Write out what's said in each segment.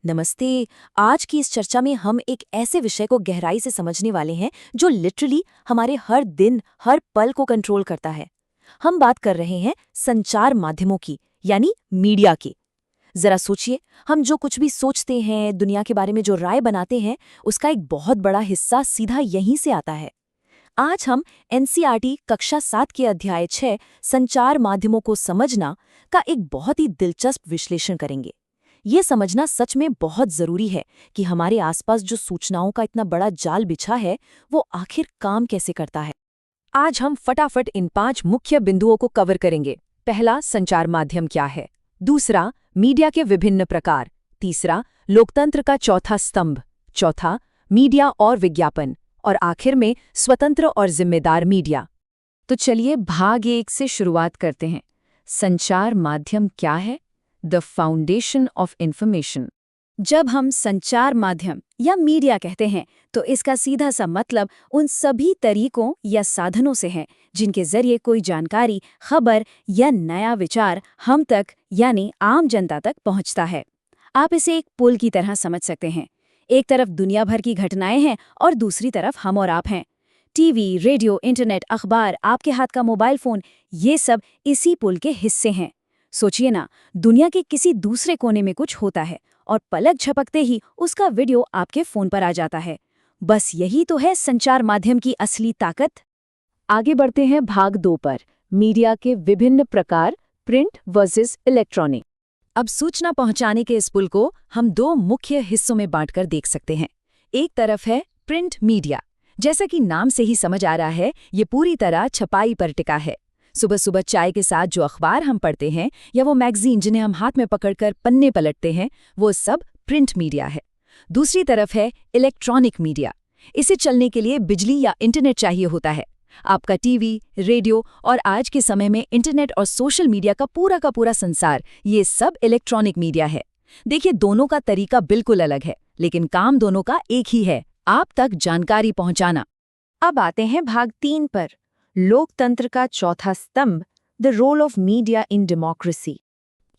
नमस्ते। आज की इस चर्चा में हम एक ऐसे विषय को गहराई से समझने वाले हैं जो लिटरली हमारे हर दिन हर पल को कंट्रोल करता है। हम बात कर रहे हैं संचार माध्यमों की, यानी मीडिया की। जरा सोचिए, हम जो कुछ भी सोचते हैं, दुनिया के बारे में जो राय बनाते हैं, उसका एक बहुत बड़ा हिस्सा सीधा यहीं से आता है। आज हम एनसीईआरटी कक्षा 7 के अध्याय 6 संचार माध्यमों को समझना का एक बहुत ही दिलचस्प विश्लेषण करेंगे। ये समझना सच में बहुत जरूरी है कि हमारे आसपास जो सूचनाओं का इतना बड़ा जाल बिछा है, वो आखिर काम कैसे करता है। आज हम फटाफट इन 5 मुख्य बिंदुओं को कवर करेंगे। पहला, संचार माध्यम क्या है। दूसरा, मीडिया के विभिन्न प्रकार। तीसरा, लोकतंत्र का चौथा स्तंभ। चौथा, मीडिया और विज्ञापन। और आखिर में, स्वतंत्र और जिम्मेदार मीडिया। तो चलिए भाग 1 से शुरुआत करते हैं। संचार माध्यम क्या है? The foundation of information. जब हम संचार माध्यम या मीडिया कहते हैं तो इसका सीधा सा मतलब उन सभी तरीकों या साधनों से है जिनके जरिए कोई जानकारी, खबर या नया विचार हम तक यानी आम जनता तक पहुंचता है। आप इसे एक पुल की तरह समझ सकते हैं। एक तरफ दुनिया भर की घटनाएं हैं और दूसरी तरफ हम और आप हैं। टीवी, रेडियो, इंटरनेट, अखबार, आपके हाथ का मोबाइल फोन, ये सब इसी पुल के हिस्से हैं। सोचिए ना, दुनिया के किसी दूसरे कोने में कुछ होता है और पलक झपकते ही उसका वीडियो आपके फोन पर आ जाता है। बस यही तो है संचार माध्यम की असली ताकत। आगे बढ़ते हैं भाग 2 पर, मीडिया के विभिन्न प्रकार, प्रिंट वर्सेस इलेक्ट्रॉनिक। अब सूचना पहुंचाने के इस पुल को हम 2 मुख्य हिस्सों में बांटकर देख सकते हैं। एक तरफ है प्रिंट मीडिया। जैसा कि नाम से ही समझ आ रहा है, ये पूरी तरह छपाई पर टिका है। सुबह सुबह चाय के साथ जो अखबार हम पढ़ते हैं या वो मैगजीन जिन्हें हम हाथ में पकड़कर पन्ने पलटते हैं, वो सब प्रिंट मीडिया है। दूसरी तरफ है इलेक्ट्रॉनिक मीडिया। इसे चलने के लिए बिजली या इंटरनेट चाहिए होता है। आपका टीवी, रेडियो और आज के समय में इंटरनेट और सोशल मीडिया का पूरा संसार, ये सब इलेक्ट्रॉनिक मीडिया है। देखिए, दोनों का तरीका बिल्कुल अलग है, लेकिन काम दोनों का एक ही है, आप तक जानकारी पहुंचाना। अब आते हैं भाग 3 पर, लोकतंत्र का चौथा स्तंभ, the role of media in democracy.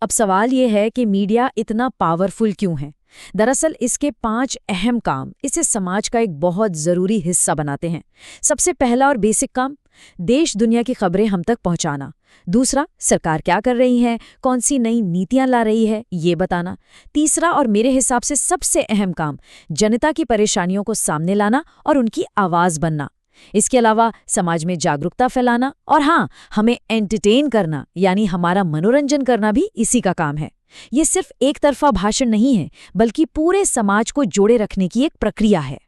अब सवाल ये है कि मीडिया इतना पावरफुल क्यों है। दरअसल इसके 5 अहम काम इसे समाज का एक बहुत ज़रूरी हिस्सा बनाते हैं। सबसे पहला और बेसिक काम, देश दुनिया की खबरें हम तक पहुंचाना। दूसरा, सरकार क्या कर रही है, कौन सी नई नीतियां ला रही है, ये बताना। तीसरा और मेरे हिसाब से सबसे अहम काम, जनता की परेशानियों को सामने लाना और उनकी आवाज़ बनना। इसके अलावा समाज में जागरूकता फैलाना और हाँ, हमें एंटरटेन करना यानी हमारा मनोरंजन करना भी इसी का काम है। ये सिर्फ एक तरफा भाषण नहीं है, बल्कि पूरे समाज को जोड़े रखने की एक प्रक्रिया है।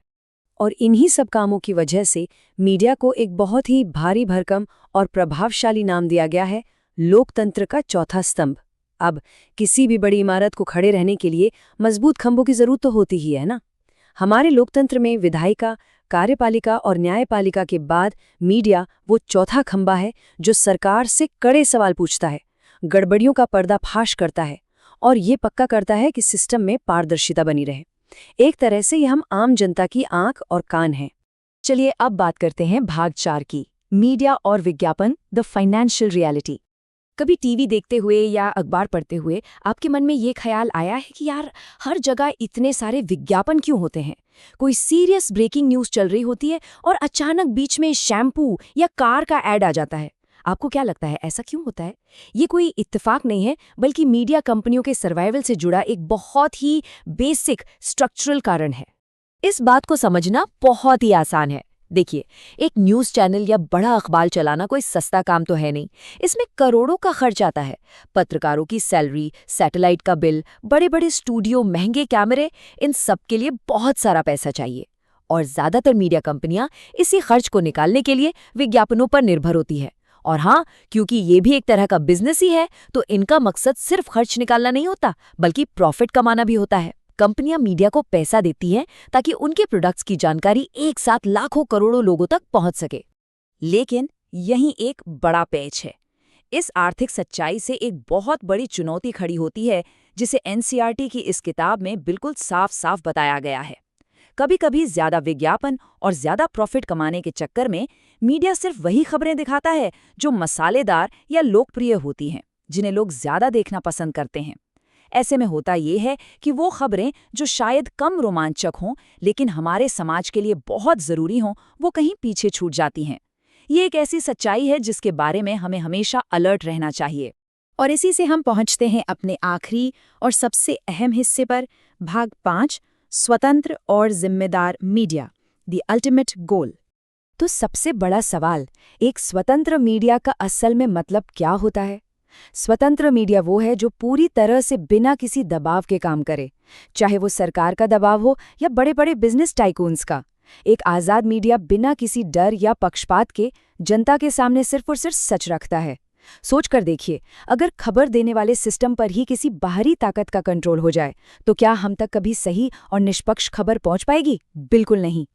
और इन्हीं सब कामों की वजह से मीडिया को एक बहुत ही भारी भरकम और प्रभावशाली नाम दिया गया है, लोकतंत्र का चौथा स्तंभ। अब किसी भी बड़ी इमारत को खड़े रहने के लिए मजबूत खंभों की जरूरत तो होती ही है ना। हमारे लोकतंत्र में विधायिका, कार्यपालिका और न्यायपालिका के बाद मीडिया वो चौथा खंभा है जो सरकार से कड़े सवाल पूछता है, गड़बड़ियों का पर्दाफाश करता है और ये पक्का करता है कि सिस्टम में पारदर्शिता बनी रहे। एक तरह से ये हम आम जनता की आंख और कान हैं। चलिए अब बात करते हैं भाग 4 की, मीडिया और विज्ञापन, द फाइनेंशियल रियलिटी। कभी टीवी देखते हुए या अखबार पढ़ते हुए आपके मन में ये ख्याल आया है कि यार, हर जगह इतने सारे विज्ञापन क्यों होते हैं? कोई सीरियस ब्रेकिंग न्यूज़ चल रही होती है और अचानक बीच में शैम्पू या कार का ऐड आ जाता है। आपको क्या लगता है, ऐसा क्यों होता है? ये कोई इत्तेफाक नहीं है, बल्कि मीडिया कंपनियों के सर्वाइवल से जुड़ा एक बहुत ही बेसिक स्ट्रक्चरल कारण है। इस बात को समझना बहुत ही आसान है। देखिए, एक न्यूज़ चैनल या बड़ा अखबार चलाना कोई सस्ता काम तो है नहीं। इसमें करोड़ों का खर्च आता है। पत्रकारों की सैलरी, सैटेलाइट का बिल, बड़े बड़े स्टूडियो, महंगे कैमरे, इन सब के लिए बहुत सारा पैसा चाहिए। और ज़्यादातर मीडिया कंपनियां इसी खर्च को निकालने के लिए विज्ञापनों पर निर्भर होती है। और हाँ, क्योंकि ये भी एक तरह का बिजनेस ही है, तो इनका मकसद सिर्फ खर्च निकालना नहीं होता, बल्कि प्रॉफिट कमाना भी होता है। कंपनियां मीडिया को पैसा देती हैं ताकि उनके प्रोडक्ट्स की जानकारी एक साथ लाखों करोड़ों लोगों तक पहुंच सके। लेकिन यहीं एक बड़ा पैच है। इस आर्थिक सच्चाई से एक बहुत बड़ी चुनौती खड़ी होती है, जिसे एनसीईआरटी की इस किताब में बिल्कुल साफ साफ बताया गया है। कभी कभी ज्यादा विज्ञापन और ज्यादा प्रॉफिट कमाने के चक्कर में मीडिया सिर्फ वही खबरें दिखाता है जो मसालेदार या लोकप्रिय होती हैं, जिन्हें लोग ज्यादा देखना पसंद करते हैं। ऐसे में होता ये है कि वो खबरें जो शायद कम रोमांचक हों लेकिन हमारे समाज के लिए बहुत ज़रूरी हों, वो कहीं पीछे छूट जाती हैं। ये एक ऐसी सच्चाई है जिसके बारे में हमें हमेशा अलर्ट रहना चाहिए। और इसी से हम पहुंचते हैं अपने आखिरी और सबसे अहम हिस्से पर, भाग 5, स्वतंत्र और जिम्मेदार मीडिया, द अल्टीमेट गोल। तो सबसे बड़ा सवाल, एक स्वतंत्र मीडिया का असल में मतलब क्या होता है? स्वतंत्र मीडिया वो है जो पूरी तरह से बिना किसी दबाव के काम करे, चाहे वो सरकार का दबाव हो या बड़े बड़े बिजनेस टाइकून्स का। एक आज़ाद मीडिया बिना किसी डर या पक्षपात के जनता के सामने सिर्फ और सिर्फ सच रखता है। सोच कर देखिए, अगर खबर देने वाले सिस्टम पर ही किसी बाहरी ताकत का कंट्रोल हो जाए तो क्या हम तक कभी सही और निष्पक्ष खबर पहुंच पाएगी? बिल्कुल नहीं।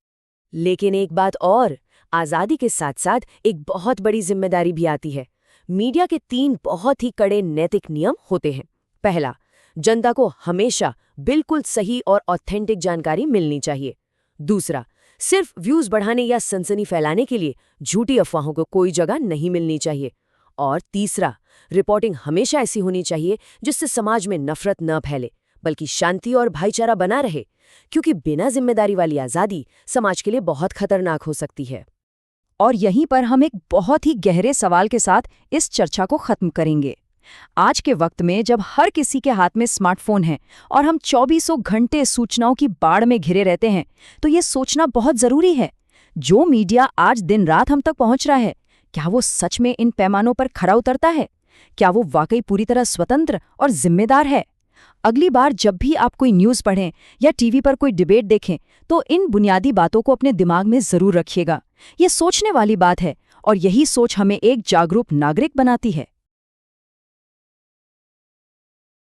लेकिन एक बात और, आज़ादी के साथ साथ एक बहुत बड़ी जिम्मेदारी भी आती है। मीडिया के 3 बहुत ही कड़े नैतिक नियम होते हैं। पहला, जनता को हमेशा बिल्कुल सही और ऑथेंटिक जानकारी मिलनी चाहिए। दूसरा, सिर्फ व्यूज बढ़ाने या सनसनी फैलाने के लिए झूठी अफवाहों को कोई जगह नहीं मिलनी चाहिए। और तीसरा, रिपोर्टिंग हमेशा ऐसी होनी चाहिए जिससे समाज में नफरत न फैले, बल्कि शांति और भाईचारा बना रहे, क्योंकि बिना जिम्मेदारी वाली आज़ादी समाज के लिए बहुत खतरनाक हो सकती है। और यहीं पर हम एक बहुत ही गहरे सवाल के साथ इस चर्चा को खत्म करेंगे। आज के वक्त में जब हर किसी के हाथ में स्मार्टफोन है और हम 24 घंटे सूचनाओं की बाढ़ में घिरे रहते हैं, तो ये सोचना बहुत जरूरी है, जो मीडिया आज दिन रात हम तक पहुंच रहा है, क्या वो सच में इन पैमानों पर खरा उतरता है? क्या वो वाकई पूरी तरह स्वतंत्र और जिम्मेदार है? अगली बार जब भी आप कोई न्यूज़ पढ़ें या टीवी पर कोई डिबेट देखें, तो इन बुनियादी बातों को अपने दिमाग में जरूर रखिएगा। ये सोचने वाली बात है और यही सोच हमें एक जागरूक नागरिक बनाती है।